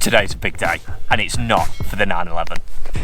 today's a big day, and it's not for the 911.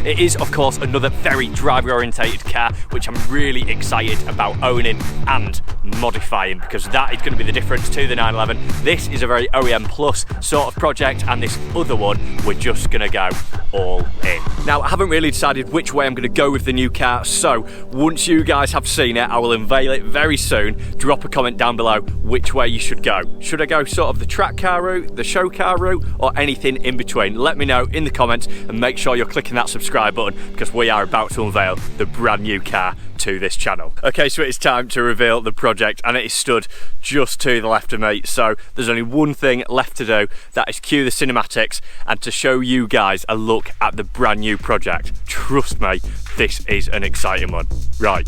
It is, of course, another very driver-orientated car, which I'm really excited about owning and modifying, because that is going to be the difference to the 911. This is a very OEM plus sort of project, and this other one, we're just going to go all in. Now, I haven't really decided which way I'm going to go with the new car, so once you guys have seen it, I will unveil it very soon. Drop a comment down below which way you should go. Should I go sort of the track car route, the show car route, or anything in between? Let me know in the comments, and make sure you're clicking that subscribe button, because we are about to unveil the brand new car to this channel. Okay, so it's time to reveal the project, and it is stood just to the left of me, so there's only one thing left to do, that is cue the cinematics and to show you guys a look at the brand new project. Trust me, this is an exciting one. Right,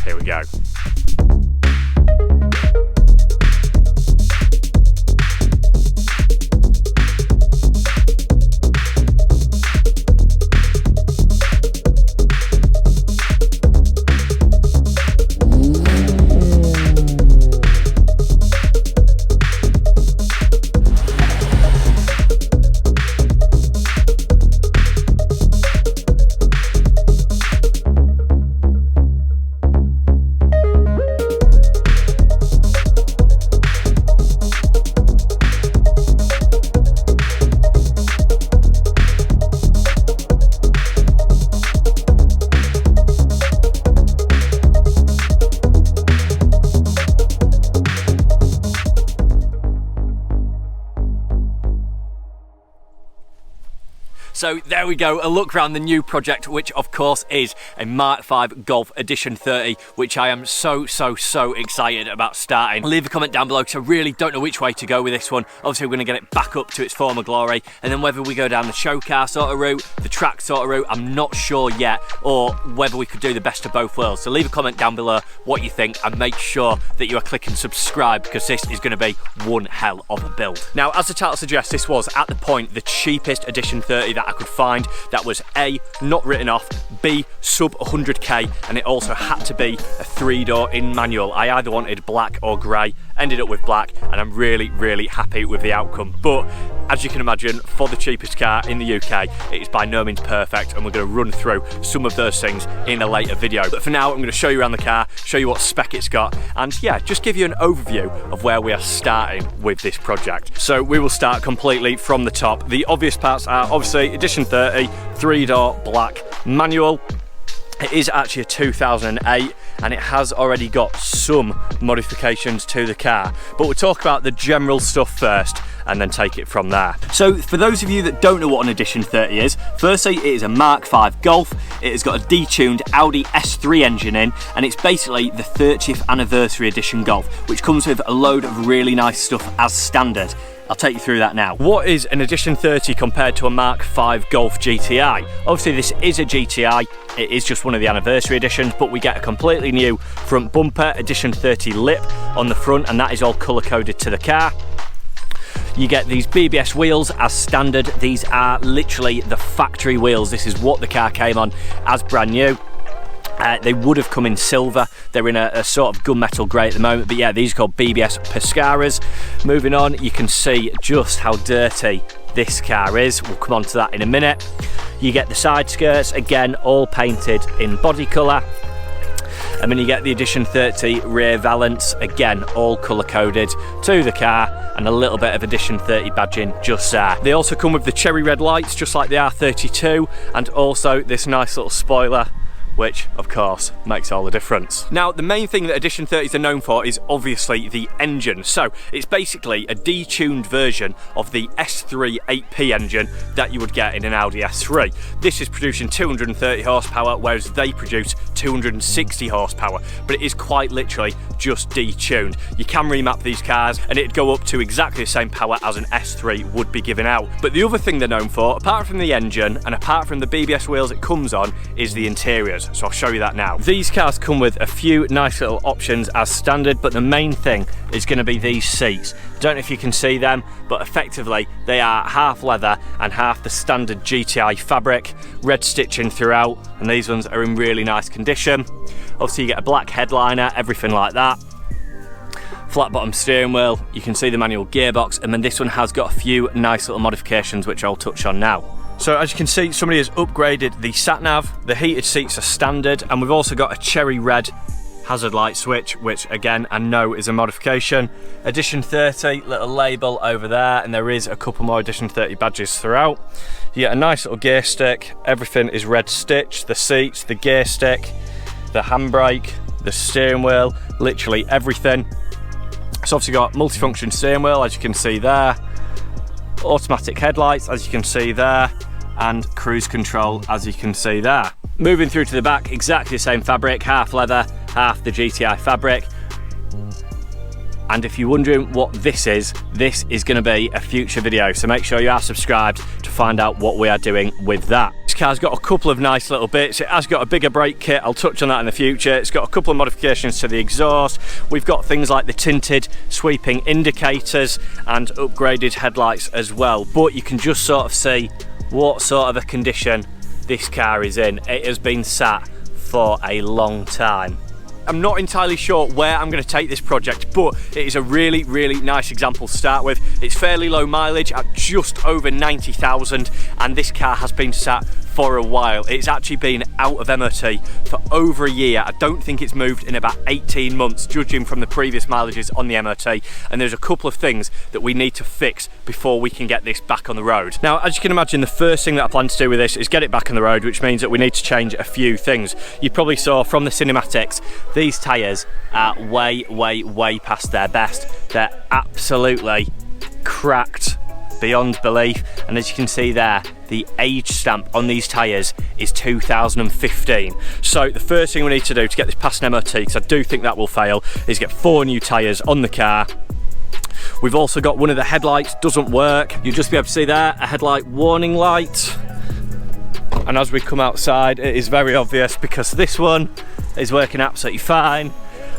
here we go. So there we go, a look around the new project, which of course is a Mk5 Golf Edition 30, which I am so excited about starting. Leave a comment down below, because I really don't know which way to go with this one. Obviously we're going to get it back up to its former glory, and then whether we go down the show car sort of route, the track sort of route, I'm not sure yet, or whether we could do the best of both worlds. So leave a comment down below what you think, and make sure that you are clicking subscribe, because this is going to be one hell of a build. Now, as the title suggests, this was at the point the cheapest Edition 30 that I could find, that was A, not written off, B, sub 100k, and it also had to be a 3-door in manual. I either wanted black or grey, ended up with black, and I'm really happy with the outcome. But as you can imagine, for the cheapest car in the UK, it is by no means perfect, and we're going to run through some of those things in a later video. But for now, I'm going to show you around the car, show you what spec it's got, and yeah, just give you an overview of where we are starting with this project. So we will start completely from the top. The obvious parts are obviously Edition 30, 3-door black manual. It is actually a 2008, and it has already got some modifications to the car, but we'll talk about the general stuff first and then take it from there. So for those of you that don't know what an Edition 30 is, firstly, it is a Mk5 Golf. It has got a detuned Audi S3 engine in, and it's basically the 30th anniversary edition Golf, which comes with a load of really nice stuff as standard. I'll take you through that now. What is an Edition 30 compared to a Mk5 Golf GTI? Obviously this is a GTI, it is just one of the anniversary editions, but we get a completely new front bumper, Edition 30 lip on the front, and that is all colour coded to the car. You get these BBS wheels as standard. These are literally the factory wheels. This is what the car came on as brand new. They would have come in silver. They're in a sort of gunmetal grey at the moment, but yeah, these are called BBS Pescaras. Moving on, you can see just how dirty this car is. We'll come on to that in a minute. You get the side skirts, again, all painted in body colour. And then you get the Edition 30 rear valance, again, all colour coded to the car, and a little bit of Edition 30 badging just there. They also come with the cherry red lights, just like the R32, and also this nice little spoiler, which of course makes all the difference. Now, the main thing that Edition 30s are known for is obviously the engine. So it's basically a detuned version of the S3 8P engine that you would get in an Audi S3. This is producing 230 horsepower, whereas they produce 260 horsepower, but it is quite literally just detuned. You can remap these cars and it'd go up to exactly the same power as an S3 would be giving out. But the other thing they're known for, apart from the engine and apart from the BBS wheels it comes on, is the interiors. So I'll show you that now. These cars come with a few nice little options as standard, but the main thing is going to be these seats. Don't know if you can see them, but effectively they are half leather and half the standard GTI fabric, red stitching throughout, and these ones are in really nice condition. Obviously you get a black headliner, everything like that. flat bottom steering wheel, you can see the manual gearbox, and then this one has got a few nice little modifications which I'll touch on now. So as you can see, somebody has upgraded the sat-nav, the heated seats are standard, and we've also got a cherry red hazard light switch, which again I know is a modification. Edition 30, little label over there, and there is a couple more Edition 30 badges throughout. You get a nice little gear stick, everything is red stitched, the seats, the gear stick, the handbrake, the steering wheel, literally everything. It's obviously got multifunction steering wheel, as you can see there, automatic headlights, as you can see there, and cruise control, as you can see there. Moving through to the back, exactly the same fabric, half leather, half the GTI fabric. And if you're wondering what this is going to be a future video, so make sure you are subscribed to find out what we are doing with that. This car's got a couple of nice little bits. It has got a bigger brake kit, I'll touch on that in the future. It's got a couple of modifications to the exhaust. We've got things like the tinted sweeping indicators and upgraded headlights as well. But you can just sort of see what sort of a condition this car is in. It has been sat for a long time. I'm not entirely sure where I'm going to take this project, but it is a really, really nice example to start with. It's fairly low mileage at just over 90,000, and this car has been sat for a while. It's actually been out of MOT for over a year. I don't think it's moved in about 18 months, judging from the previous mileages on the MOT, and there's a couple of things that we need to fix before we can get this back on the road. Now, as you can imagine, the first thing that I plan to do with this is get it back on the road, which means that we need to change a few things. You probably saw from the cinematics, these tyres are way, way, way past their best. They're absolutely cracked beyond belief, and as you can see there, the age stamp on these tyres is 2015. So the first thing we need to do to get this past an MOT, because I do think that will fail, is get 4 new tyres on the car. We've also got one of the headlights doesn't work. You'll just be able to see there a headlight warning light, and as we come outside it is very obvious because this one is working absolutely fine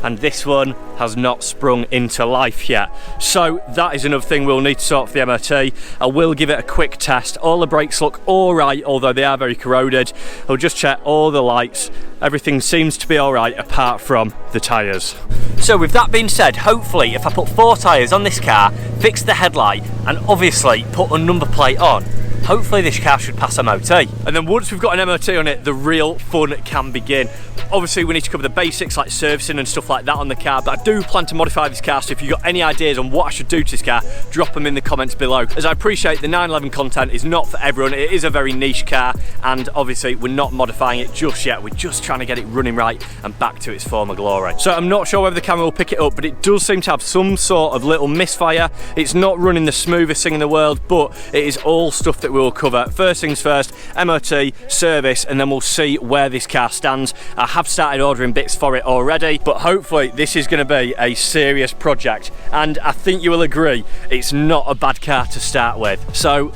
and this one has not sprung into life yet. So that is another thing we'll need to sort for the MOT. I will give it a quick test. All the brakes look all right, although they are very corroded. I'll just check all the lights. Everything seems to be all right apart from the tyres. So with that being said, hopefully if I put 4 tyres on this car, fix the headlight and obviously put a number plate on, hopefully this car should pass MOT. And then once we've got an MOT on it, the real fun can begin. Obviously we need to cover the basics like servicing and stuff like that on the car, but I do plan to modify this car, so if you've got any ideas on what I should do to this car, drop them in the comments below. As I appreciate the 911 content is not for everyone, it is a very niche car, and obviously we're not modifying it just yet, we're just trying to get it running right and back to its former glory. So I'm not sure whether the camera will pick it up, but it does seem to have some sort of little misfire. It's not running the smoothest thing in the world, but it is all stuff that we will cover. First things first, MOT, service, and then we'll see where this car stands. I have started ordering bits for it already, but hopefully this is going to be a serious project, and I think you will agree it's not a bad car to start with. So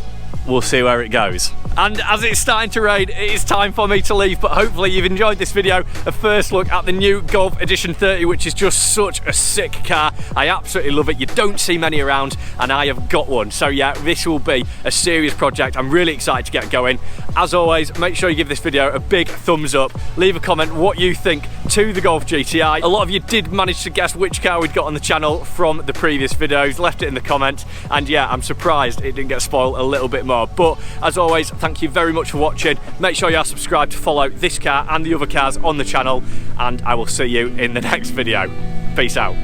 we'll see where it goes. And as it's starting to rain, it is time for me to leave, but hopefully you've enjoyed this video, a first look at the new Golf Edition 30, which is just such a sick car. I absolutely love it. You don't see many around, and I have got one. So yeah, this will be a serious project. I'm really excited to get going. As always, make sure you give this video a big thumbs up. Leave a comment what you think to the Golf GTI. A lot of you did manage to guess which car we'd got on the channel from the previous videos. Left it in the comments, and yeah, I'm surprised it didn't get spoiled a little bit more. But as always, thank you very much for watching. Make sure you are subscribed to follow this car and the other cars on the channel, and I will see you in the next video. Peace out.